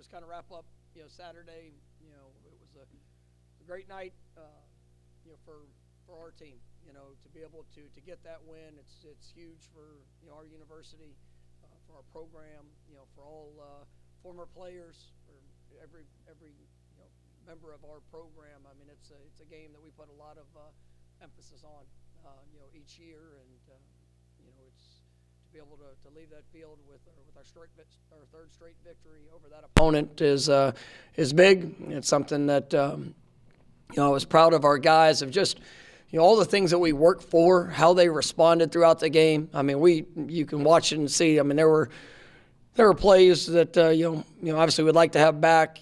just kind of wrap up, Saturday. It was a great night, for our team. To be able to get that win, it's huge for our university, for our program, for all former players, for every member of our program. I mean, it's a game that we put a lot of emphasis on, each year, and it's to be able to leave that field with our third straight victory over that opponent is big. It's something that I was proud of our guys of just. All the things that we worked for, how they responded throughout the game. I mean, you can watch it and see. I mean, there were plays that obviously we'd like to have back.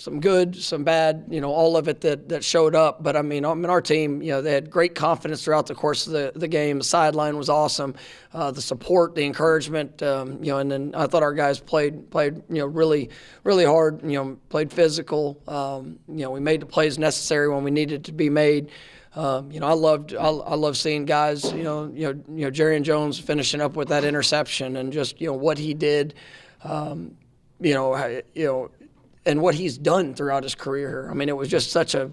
Some good, some bad. All of it that showed up. But I mean, our team, they had great confidence throughout the course of the game. The sideline was awesome. The support, the encouragement. And then I thought our guys played really, really hard. Played physical. We made the plays necessary when we needed to be made. I love seeing guys, Jerry Jones finishing up with that interception and just, what he did, and what he's done throughout his career. I mean, it was just such a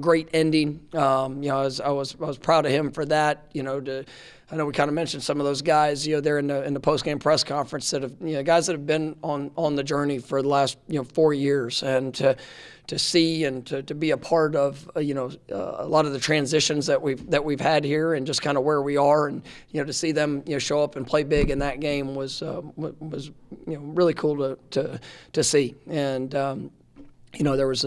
great ending. I was proud of him for that. I know we kind of mentioned some of those guys, there in the post-game press conference that have, guys that have been on the journey for the last, 4 years, and to see and to be a part of, a lot of the transitions that we've had here, and just kind of where we are, and to see them show up and play big in that game was really cool to see. And there was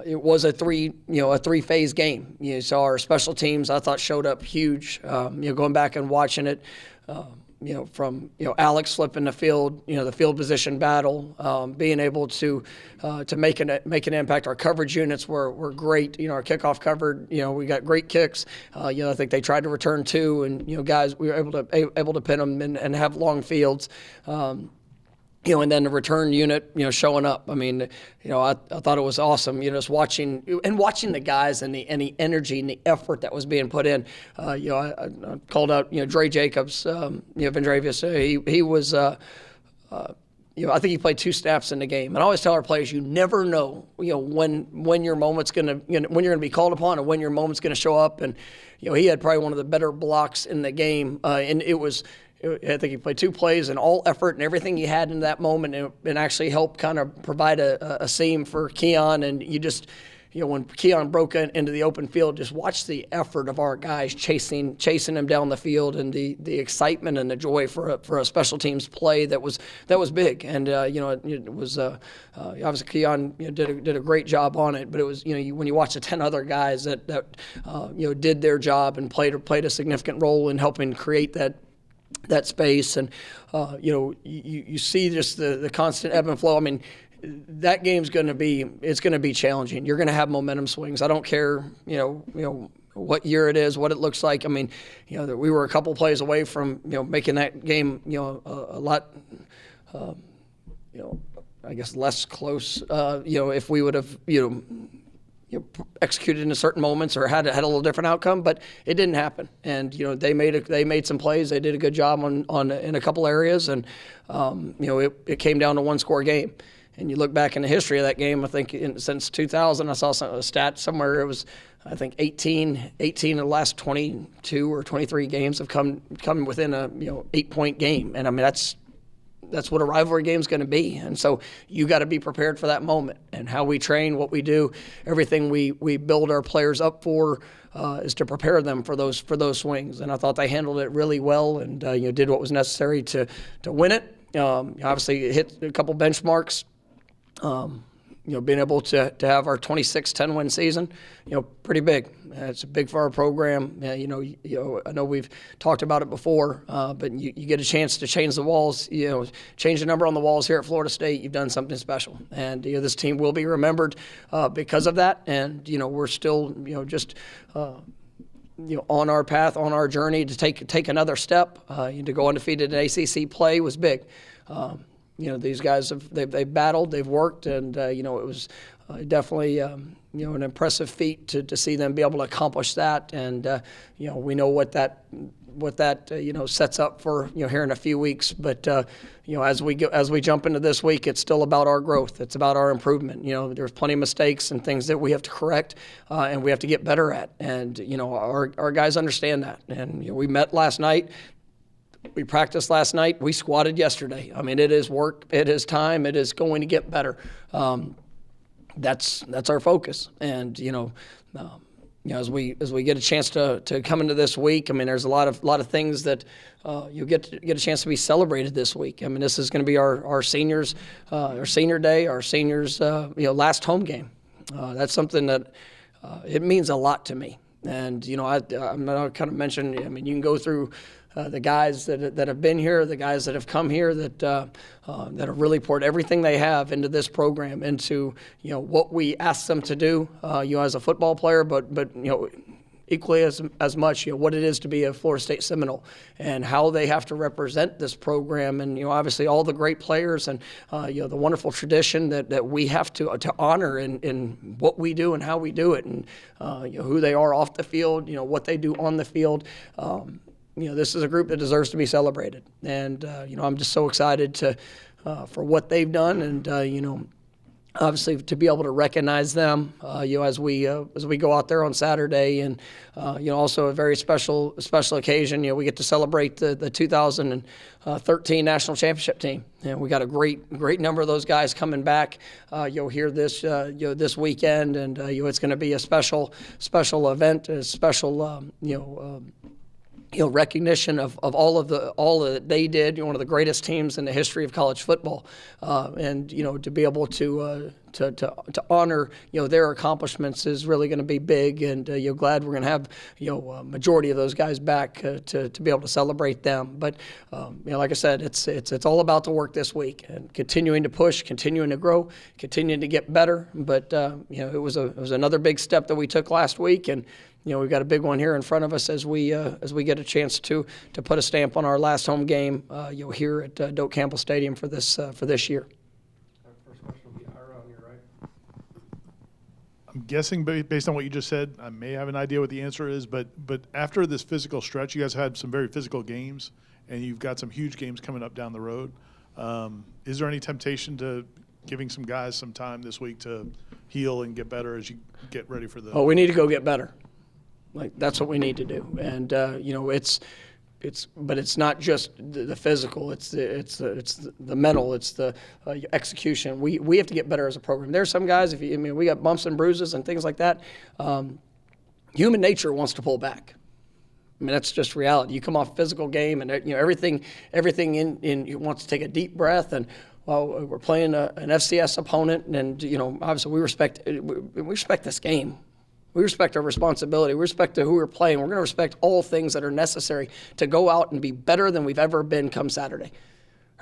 it was a three-phase game. You saw our special teams, I thought, showed up huge. Going back and watching it, from Alex flipping the field, the field position battle, being able to make an impact. Our coverage units were great. Our kickoff covered. We got great kicks. I think they tried to return two, and guys, we were able to pin them and have long fields. And then the return unit, showing up. I mean, I thought it was awesome. Just watching the guys and the energy and the effort that was being put in. I called out, Dre Jacobs, Vendravius. He was, I think he played 2 snaps in the game. And I always tell our players, you never know, when your moment's gonna, when you're gonna be called upon, and when your moment's gonna show up. And he had probably one of the better blocks in the game, and it was. I think he played 2 plays and all effort and everything he had in that moment, and actually helped kind of provide a seam for Keon. And you just, when Keon broke into the open field, just watch the effort of our guys chasing him down the field, and the excitement and the joy for a special teams play that was big. And it was obviously Keon did a great job on it, but it was when you watch the 10 other guys that did their job and played a significant role in helping create that space, and you see just the constant ebb and flow. I mean, that game's going to be challenging. You're going to have momentum swings. I don't care, what year it is, what it looks like. I mean, we were a couple plays away from making that game a lot I guess less close. If we would have executed in certain moments or had a little different outcome, but it didn't happen. And they made some plays. They did a good job in a couple areas, and it came down to 1-score game. And you look back in the history of that game, I think since 2000, I saw a stat somewhere. It was, I think, 18 of the last 22 or 23 games have come within a 8-point game. And I mean, that's what a rivalry game is going to be. And so you got to be prepared for that moment. And how we train, what we do, everything we build our players up for is to prepare them for those swings. And I thought they handled it really well, and did what was necessary to win it. Obviously, hit a couple benchmarks. Being able to have our 26-10 win season, pretty big. It's big for our program. I know we've talked about it before, but you get a chance to change the walls, change the number on the walls here at Florida State. You've done something special. And, this team will be remembered because of that. And, we're still, just on our path, on our journey to take another step. To go undefeated in ACC play was big. these guys they've battled, they've worked, and it was definitely an impressive feat to see them be able to accomplish that. And we know what that sets up for here in a few weeks. But as we jump into this week, it's still about our growth. It's about our improvement. There's plenty of mistakes and things that we have to correct and we have to get better at. And our guys understand that. And we met last night. We practiced last night. We squatted yesterday. I mean, it is work. It is time. It is going to get better. That's our focus. And as we get a chance to come into this week, I mean, there's a lot of things that you'll get a chance to be celebrated this week. I mean, this is going to be our seniors, our senior day, our seniors, last home game. That's something that it means a lot to me. And I'm not kind of mention. I mean, you can go through the guys that have been here, the guys that have come here that have really poured everything they have into this program, into what we ask them to do, as a football player, but equally as much what it is to be a Florida State Seminole and how they have to represent this program, and obviously all the great players and the wonderful tradition that we have to honor in what we do and how we do it, and who they are off the field, what they do on the field. This is a group that deserves to be celebrated, and I'm just so excited for what they've done, and obviously to be able to recognize them, as we go out there on Saturday, and also a very special occasion. We get to celebrate the 2013 national championship team, and we got a great number of those guys coming back. You'll hear this this weekend, and it's going to be a special event, a special recognition of all that they did. One of the greatest teams in the history of college football, and to be able to honor their accomplishments is really going to be big. And glad we're going to have a majority of those guys back to be able to celebrate them. But like I said, it's all about the work this week and continuing to push, continuing to grow, continuing to get better. But it was another big step that we took last week, and we've got a big one here in front of us as we get a chance to put a stamp on our last home game here at Doak Campbell Stadium for this year. First question will be Ira on your right. I'm guessing based on what you just said, I may have an idea what the answer is, but after this physical stretch, you guys had some very physical games, and you've got some huge games coming up down the road. Is there any temptation to giving some guys some time this week to heal and get better as you get ready for the? Oh, we need to go get better. That's what we need to do, and but it's not just the physical. It's the mental. It's the execution. We have to get better as a program. There's some guys. We got bumps and bruises and things like that. Human nature wants to pull back. I mean, that's just reality. You come off a physical game, and everything in you wants to take a deep breath, and we're playing an FCS opponent, and obviously we respect this game. We respect our responsibility. We respect who we're playing. We're going to respect all things that are necessary to go out and be better than we've ever been come Saturday.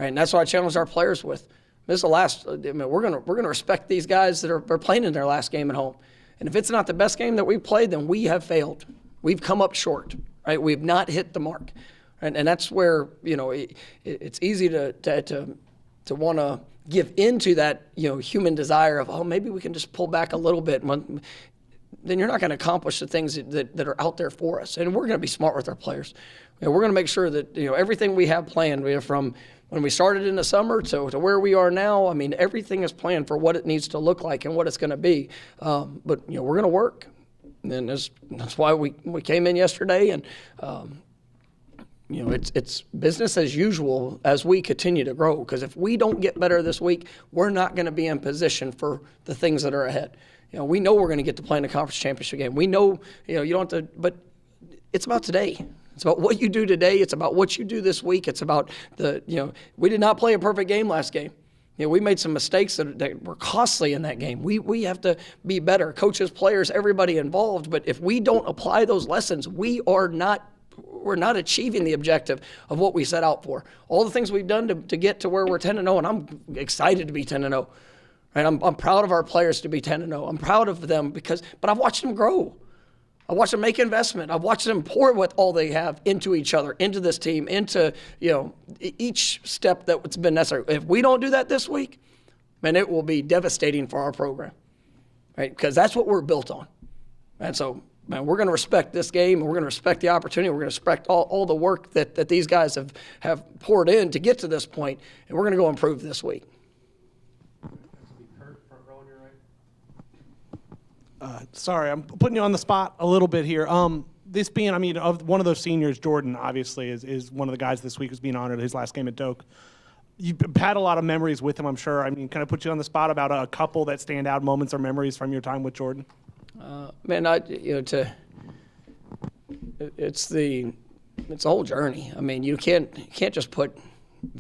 Right? And that's what I challenge our players with. This is the last. We're going to respect these guys that are playing in their last game at home. And if it's not the best game that we've played, then we have failed. We've come up short. Right? We've not hit the mark. Right? And that's where it's easy to want to give into that human desire of maybe we can just pull back a little bit. Then you're not going to accomplish the things that are out there for us. And we're going to be smart with our players. We're going to make sure that everything we have planned, from when we started in the summer to where we are now. I mean, everything is planned for what it needs to look like and what it's going to be. But we're going to work, and that's why we came in yesterday. And it's business as usual as we continue to grow. Because if we don't get better this week, we're not going to be in position for the things that are ahead. We know we're going to get to play in a conference championship game. We know, you don't have to, but it's about today. It's about what you do today. It's about what you do this week. It's about we did not play a perfect game last game. We made some mistakes that were costly in that game. We have to be better, coaches, players, everybody involved. But if we don't apply those lessons, we're not achieving the objective of what we set out for. All the things we've done to get to where we're 10-0, and I'm excited to be 10-0. Right? I'm proud of our players to be 10-0. I'm proud of them but I've watched them grow. I watched them make investment. I watched them pour what all they have into each other, into this team, into each step that's been necessary. If we don't do that this week, man, it will be devastating for our program, right? Because that's what we're built on. And so, man, we're going to respect this game, and we're going to respect the opportunity. We're going to respect all the work that these guys have poured in to get to this point, and we're going to go improve this week. Kurt, front row on your right. Sorry, I'm putting you on the spot a little bit here. This being, of one of those seniors, Jordan, obviously, is one of the guys this week who's being honored, his last game at Doak. You've had a lot of memories with him, I'm sure. Can I put you on the spot about a couple that stand out moments or memories from your time with Jordan? Man, it's the whole journey. I mean, you can't just put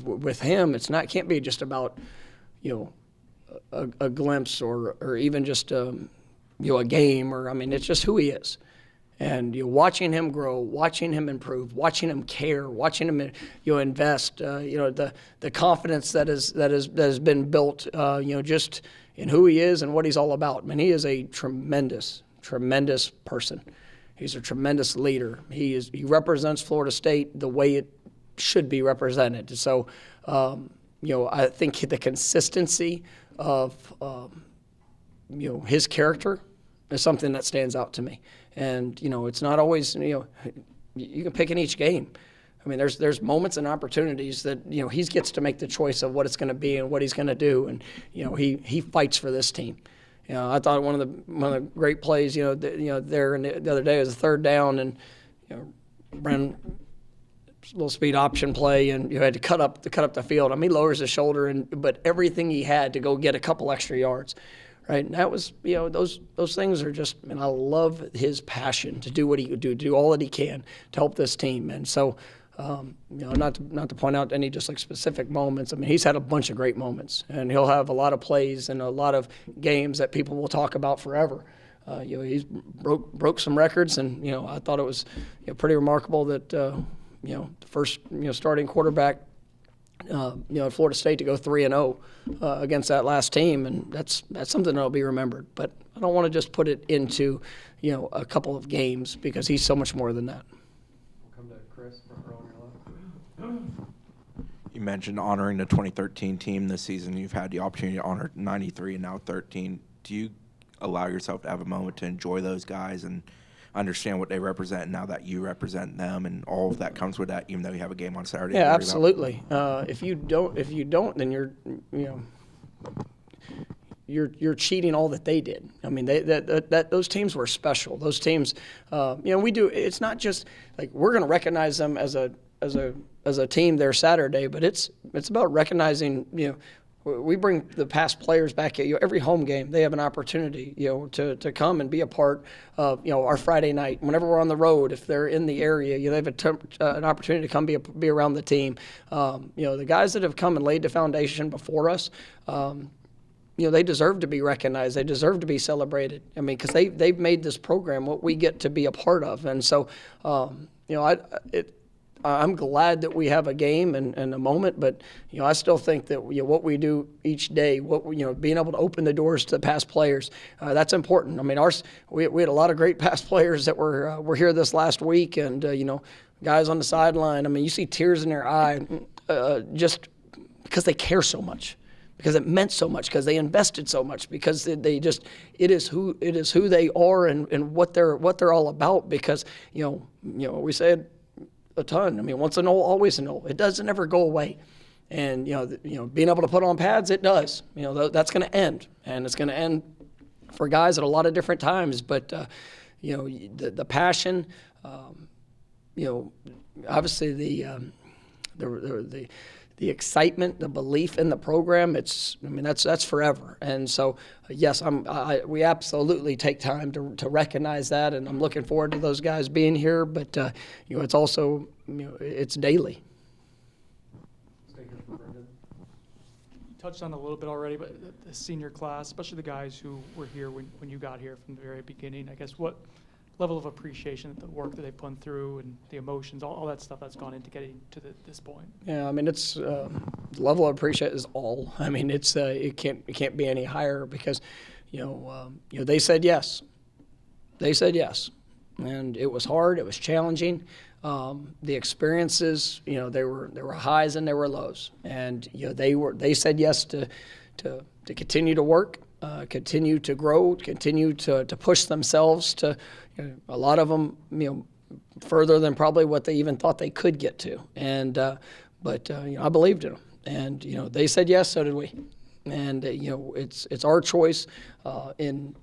with him. It can't be just about a glimpse or even just a game it's just who he is. And watching him grow, watching him improve, watching him care, watching him invest. The confidence that has been built. Just in who he is and what he's all about. I mean, he is a tremendous person. He's a tremendous leader. He represents Florida State the way it should be represented. So, I think the consistency of his character is something that stands out to me. And it's not always you can pick in each game. I meof there's moments and opportunities that he gets to make the choice of what it's going to be and what he's going to do, and he fights for this team. I thought one of the great plays there the other day was a third down, and ran a little speed option play, and you had to cut up the field. He lowers his shoulder, but everything he had to go get a couple extra yards. Right, and that was, those things are just, and I love his passion to do what he could do all that he can to help this team. And so, not to point out any just like specific moments. He's had a bunch of great moments, and he'll have a lot of plays and a lot of games that people will talk about forever. He's broke some records, and I thought it was pretty remarkable that the first starting quarterback at Florida State to go 3-0 against that last team, and that's something that'll be remembered. But I don't want to just put it into a couple of games, because he's so much more than that. We'll come to Chris, front row on your left. You mentioned honoring the 2013 team this season. You've had the opportunity to honor 93 and now 13. Do you allow yourself to have a moment to enjoy those guys and understand what they represent now that you represent them, and all of that comes with that, even though you have a game on Saturday? Yeah, absolutely. If you don't, then you're cheating all that they did. Those teams were special. Those teams, we do. It's not just like we're going to recognize them as a team there Saturday, but it's about recognizing. We bring the past players back at every home game. They have an opportunity, to come and be a part of, our Friday night. Whenever we're on the road, if they're in the area, they have an opportunity to come be around the team. The guys that have come and laid the foundation before us, they deserve to be recognized. They deserve to be celebrated. Because they've made this program what we get to be a part of. And so, I'm glad that we have a game and a moment, but I still think that what we do each day, being able to open the doors to the past players, that's important. We had a lot of great past players that were here this last week, and guys on the sideline. You see tears in their eye, just because they care so much, because it meant so much, because they invested so much, because it is who they are and what they're all about. Because we said a ton. Once a Nole, always a Nole. It doesn't ever go away. And being able to put on pads, it does. That's going to end, and it's going to end for guys at a lot of different times. But the passion, obviously the excitement, the belief in the program, that's forever. And so, yes, we absolutely take time to recognize that, and I'm looking forward to those guys being here. But it's also, it's daily. Stay here for Brendan. You touched on it a little bit already, but the senior class, especially the guys who were here when you got here from the very beginning, I guess what level of appreciation at the work that they put through and the emotions, all that stuff that's gone into getting to this point? Yeah, it's the level of appreciation is all. It's it can't be any higher, because they said yes. They said yes. and it was hard. It was challenging. The experiences, there were highs and there were lows, and they said yes to continue to work, continue to grow, continue to push themselves to a lot of them, further than probably what they even thought they could get to. And but I believed in them, and they said yes, so did we. And it's our choice in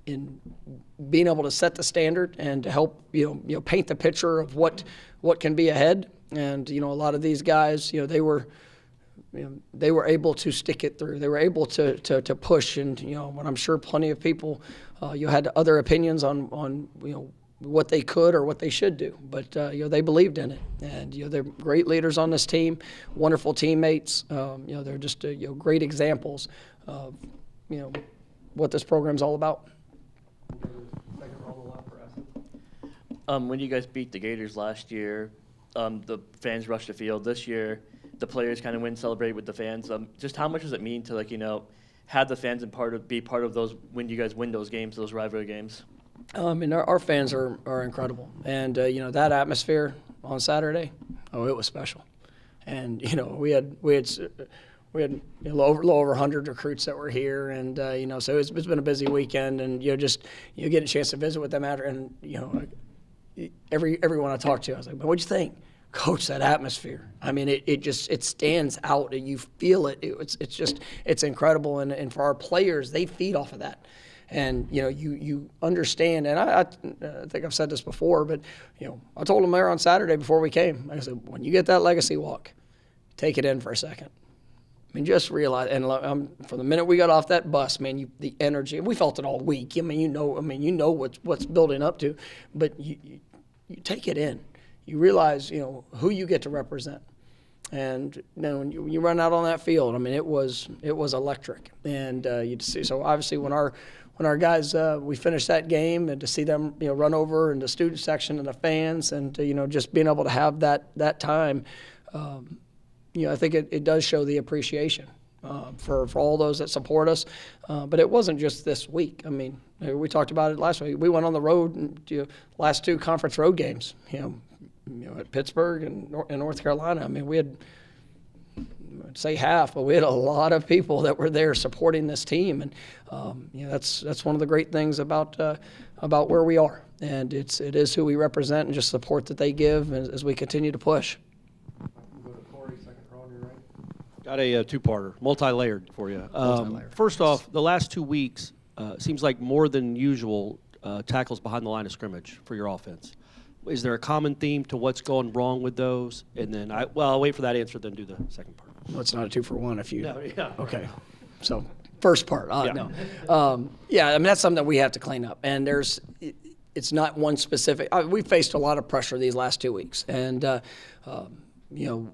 being able to set the standard and to help paint the picture of what can be ahead. And a lot of these guys, they were able to stick it through. They were able to push. And when I'm sure plenty of people had other opinions on what they could or what they should do, but they believed in it. And they're great leaders on this team, wonderful teammates. They're just great examples of what this program's all about. Second row on the left for Essen. When you guys beat the Gators last year, the fans rushed the field. This year, the players kind of went and celebrate with the fans. Just how much does it mean to have the fans and be part of those when you guys win those games, those rivalry games? And our fans are incredible, and that atmosphere on Saturday, it was special. And we had a little over 100 recruits that were here, and so it's been a busy weekend, and you get a chance to visit with them after, and everyone I talked to, I was like, "What'd you think, Coach? That atmosphere? I mean, it stands out, and you feel it. It's incredible, and for our players, they feed off of that." And you understand, and I think I've said this before, but I told them there on Saturday before we came. I said, when you get that legacy walk, take it in for a second. I mean, just realize, and from the minute we got off that bus, man, the energy, we felt it all week. I mean, you know what's building up to, but you take it in. You realize, who you get to represent. And then when you run out on that field, I mean, it was electric. And you'd see, so obviously when our guys, we finished that game, and to see them, run over in the student section and the fans, and just being able to have that time, I think it does show the appreciation for all those that support us. But it wasn't just this week. I mean, we talked about it last week. We went on the road and last 2 conference road games, at Pittsburgh and North Carolina. I mean, we had, I'd say half, but we had a lot of people that were there supporting this team, and that's one of the great things about where we are, and it is who we represent and just support that they give as we continue to push. We'll go to Corey, second row on your right. Got a two-parter, multi-layered for you. Multi-layered. First off, the last 2 weeks seems like more than usual tackles behind the line of scrimmage for your offense. Is there a common theme to what's going wrong with those? And then I'll wait for that answer, then do the second part. Well, it's not a 2-for-1 if you. No, yeah. Okay. So first part, Yeah. no. I mean, that's something that we have to clean up. And it's not one specific. We faced a lot of pressure these last 2 weeks. And,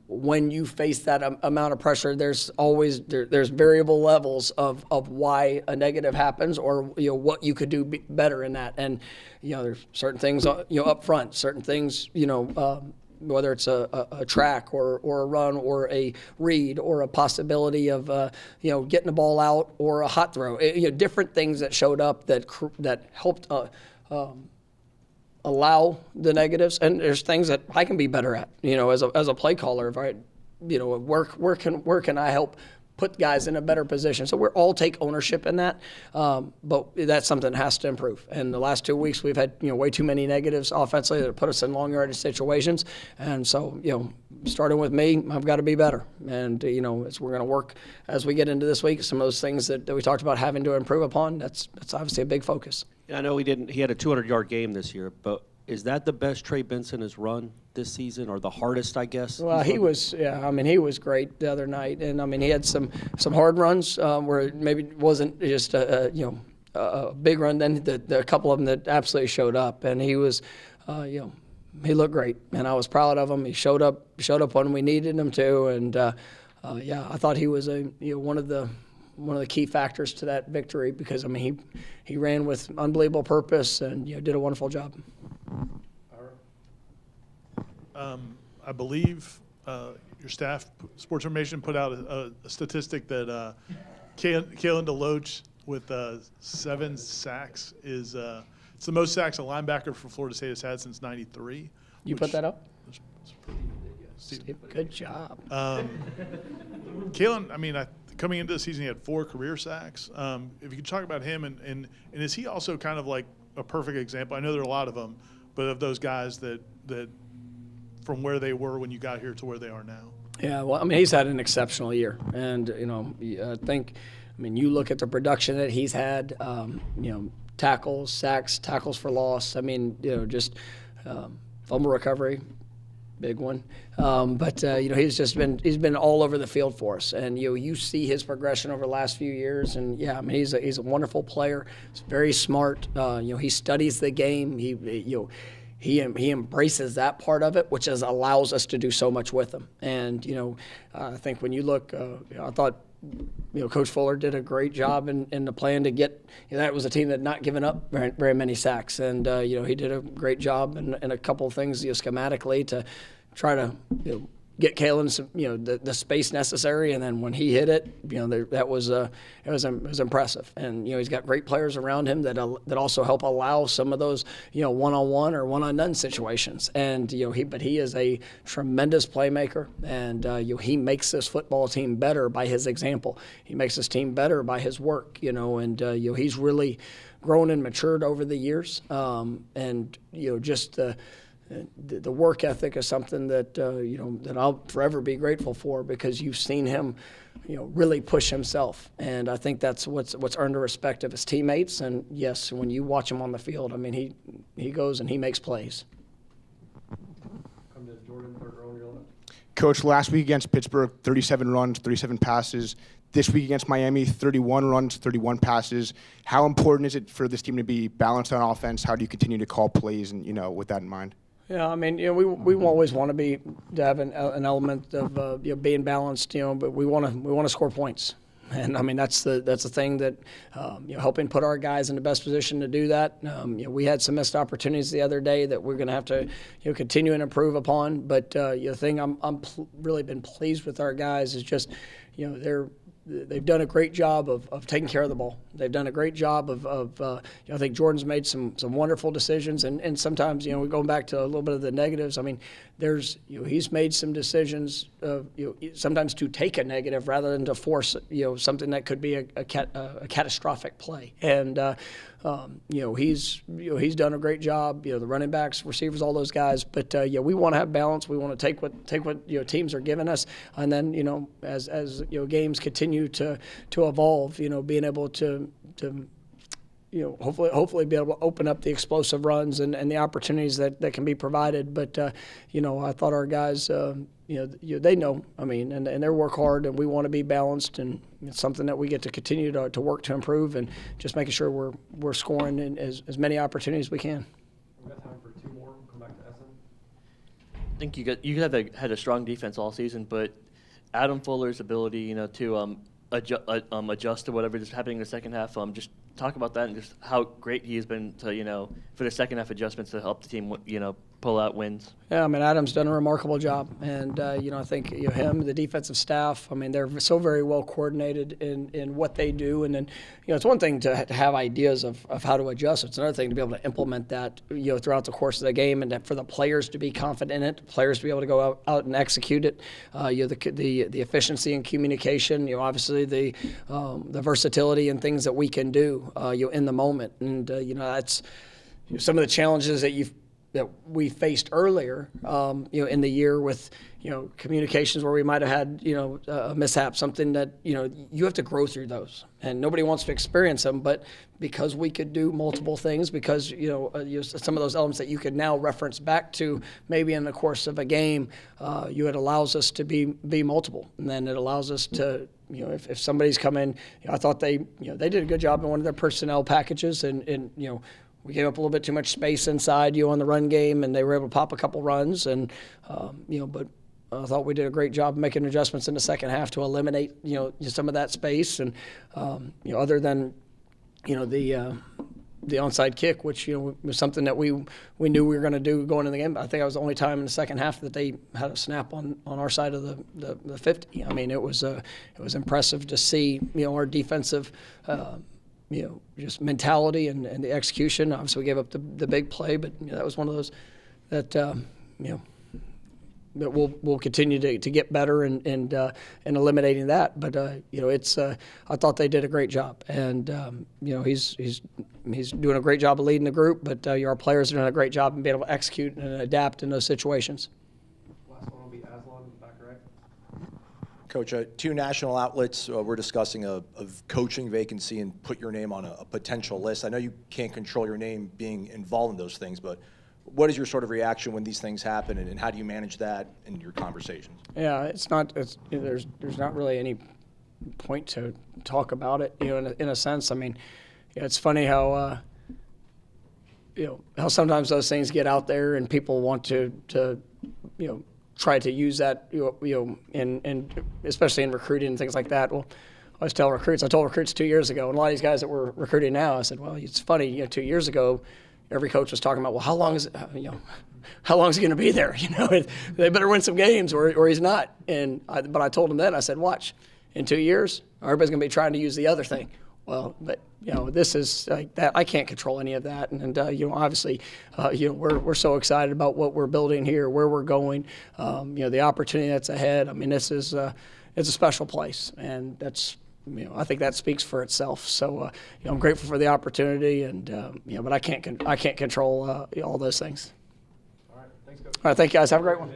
when you face that amount of pressure, there's always there's variable levels of why a negative happens, or what you could do better in that. And there's certain things up front, certain things whether it's a track or a run or a read or a possibility of getting the ball out or a hot throw, different things that showed up that helped allow the negatives. And there's things that I can be better at, as a play caller. If I, where can I help put guys in a better position? So we all take ownership in that, but that's something that has to improve. And the last 2 weeks we've had way too many negatives offensively that put us in long yardage situations. And so starting with me, I've got to be better. And as we're going to work as we get into this week, some of those things that we talked about having to improve upon. That's obviously a big focus. I know he had a 200-yard game this year, but is that the best Trey Benson has run this season, or the hardest, I guess? Well, he was great the other night, and I mean, he had some hard runs where it maybe wasn't just a big run. Then the couple of them that absolutely showed up, and he was, he looked great, and I was proud of him. He showed up when we needed him to, and I thought he was one of the key factors to that victory, because I mean he ran with unbelievable purpose and did a wonderful job. I believe your staff, Sports Information, put out a statistic that Kalen DeLoach with 7 sacks is It's the most sacks a linebacker for Florida State has had since '93. You put that up? Steve. Good job. Kalen, I mean, coming into the season, he had 4 career sacks. If you could talk about him, and is he also kind of like a perfect example? I know there are a lot of them, but of those guys that from where they were when you got here to where they are now. Yeah, well, I mean, he's had an exceptional year, and you look at the production that he's had. Tackles, sacks, tackles for loss. I mean, just fumble recovery, big one. He's been all over the field for us, and you see his progression over the last few years, and yeah, I mean, he's a wonderful player. He's very smart. He studies the game. He embraces that part of it, which allows us to do so much with him. And I think when you look, I thought Coach Fuller did a great job in the plan to get. That was a team that had not given up very many sacks, and he did a great job in a couple of things schematically to try to get Kalen some, the space necessary, and then when he hit it, it was impressive. And he's got great players around him that also help allow some of those one-on-one or one-on-none situations. And he is a tremendous playmaker, and he makes this football team better by his example. He makes this team better by his work. And he's really grown and matured over the years. The work ethic is something that that I'll forever be grateful for, because you've seen him, really push himself, and I think that's what's earned the respect of his teammates. And yes, when you watch him on the field, I mean, he goes and he makes plays. Come to Jordan, third row on your left. Coach, last week against Pittsburgh, 37 runs, 37 passes. This week against Miami, 31 runs, 31 passes. How important is it for this team to be balanced on offense? How do you continue to call plays, and with that in mind? Yeah, I mean, we always want to have an element of being balanced, but we want to score points, and I mean that's the thing that helping put our guys in the best position to do that. We had some missed opportunities the other day that we're going to have to continue and improve upon. But the thing I'm really been pleased with our guys is just they've done a great job of taking care of the ball. They've done a great job of I think Jordan's made some wonderful decisions, and sometimes we're going back to a little bit of the negatives. I mean, he's made some decisions sometimes to take a negative rather than to force something that could be a catastrophic play. And he's done a great job. The running backs, receivers, all those guys. But we want to have balance. We want to take what teams are giving us, and then as games continue to evolve, being able to hopefully be able to open up the explosive runs and the opportunities that can be provided. But I thought our guys, they know. I mean, and they work hard, and we want to be balanced, and it's something that we get to continue to work to improve, and just making sure we're scoring in as many opportunities as we can. We've got time for 2 more. We'll come back to Essen. I think you had a strong defense all season, but Adam Fuller's ability, to adjust to whatever is happening in the second half. Just talk about that and just how great he has been to, for the second half adjustments to help the team, pull out wins. Yeah, I mean, Adam's done a remarkable job, and I think him, the defensive staff. I mean, they're so very well coordinated in what they do, and then it's one thing to have ideas of how to adjust. It's another thing to be able to implement that throughout the course of the game, and for the players to be confident in it, players to be able to go out and execute it. The efficiency and communication. Obviously the versatility and things that we can do in the moment, and that's some of the challenges that we faced earlier, in the year with, communications where we might have had, a mishap, something that, you have to grow through those. And nobody wants to experience them, but because we could do multiple things, because, some of those elements that you could now reference back to maybe in the course of a game, it allows us to be multiple. And then it allows us to, if somebody's come in, I thought they did a good job in one of their personnel packages, and we gave up a little bit too much space inside on the run game, and they were able to pop a couple runs. And but I thought we did a great job making adjustments in the second half to eliminate some of that space. And other than the onside kick, which was something that we knew we were going to do going into the game. I think that was the only time in the second half that they had a snap on our side of the 50. I mean, it was impressive to see our defensive just mentality and the execution. Obviously, we gave up the big play, but that was one of those that that we'll continue to get better and eliminating that. But it's I thought they did a great job, and he's doing a great job of leading the group. But our players are doing a great job in being able to execute and adapt in those situations. Last one will be Aslan in the back right. Coach, two national outlets were discussing a coaching vacancy and put your name on a potential list. I know you can't control your name being involved in those things, but what is your sort of reaction when these things happen, and how do you manage that in your conversations? Yeah, there's not really any point to talk about it. In a sense, I mean, it's funny how how sometimes those things get out there and people want to try to use that in especially in recruiting and things like that. Well, I told recruits 2 years ago, and a lot of these guys that we're recruiting now, I said, well, it's funny, 2 years ago, every coach was talking about, well, how long is he going to be there? They better win some games or he's not. But I told him then, I said, watch, in 2 years, everybody's going to be trying to use the other thing. Well, but this is like that. I can't control any of that, and obviously, we're so excited about what we're building here, where we're going, the opportunity that's ahead. I mean, this is it's a special place, and that's. I think that speaks for itself. So, I'm grateful for the opportunity, and but I can't control all those things. All right, thanks, Coach. All right, thank you guys. Have a great one.